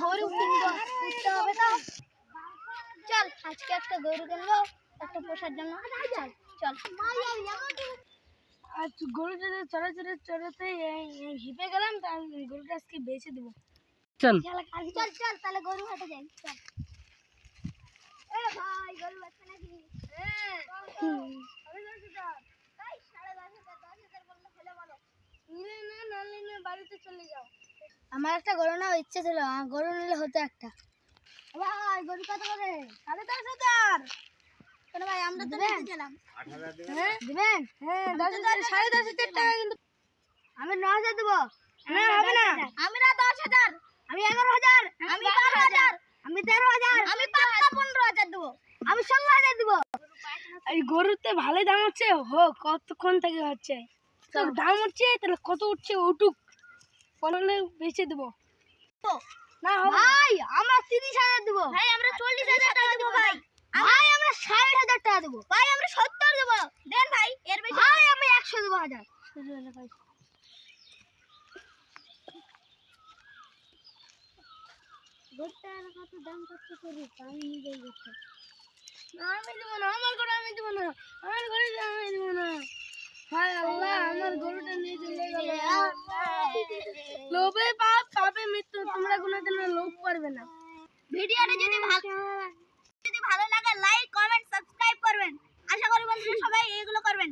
গরু কিনতে হবে তো। চল আজকে একটা গরু কিনবো একটা পোষার জন্য। চল চল আর গরুটা চড়াতে চড়াতে হিপে গেলাম, তার গরুটা আজকে বেচে দেবো। চল চল চল তাহলে গরু হাটে যাই। চল এ ভাই গরু আছে নাকি? হ্যাঁ বাড়িতে চলে যাও। আমার একটা গরু নেওয়ার ইচ্ছে ছিল, গরু নিলে হতো একটা। ভাই গরু কত করে? 10,500। কেন ভাই আমরা তো নিতে গেলাম। 8,000 দিবেন? হ্যাঁ 10,000 10,500 টাকা কিন্তু। আমি 9,000 দেবো। না হবে না। আমি না 10,000, আমি 11,000, আমি 12,000, আমি 13,000, আমি পাক্কা 15,000 দেবো, আমি 16,000 দেবো। এই গরুতে ভালো দাম হচ্ছে, হোক কতক্ষণ থেকে হচ্ছে তো দাম হচ্ছে, তাহলে কত উঠছে উঠুক, বললে বেচে দেবো। না হবে ভাই আমরা 30,000 দেবো। ভাই আমরা 40,000 টাকা দেবো। ভাই ভাই আমরা 60,000 টাকা দেবো। ভাই আমরা 70 দেবো। দেন ভাই এর বেশি। ভাই আমি 100 দেবো। 1000 গোটার কত দাম কত করি আমি নিজেই দেখতে। আমি দেবো না, আমার গরু আমি দেবো না, আমার গরু আমি দেবো না। হায় আল্লাহ, আমার গরুটা নিয়ে চলে গেল। লোভে পাপ, পাপে মৃত্যু, তোমরা কোনোদিন লোভ করবে না। ভিডিওটা যদি ভালো লাগে লাইক কমেন্ট সাবস্ক্রাইব করবেন। আশা করি বন্ধুরা সবাই এগুলো করবেন।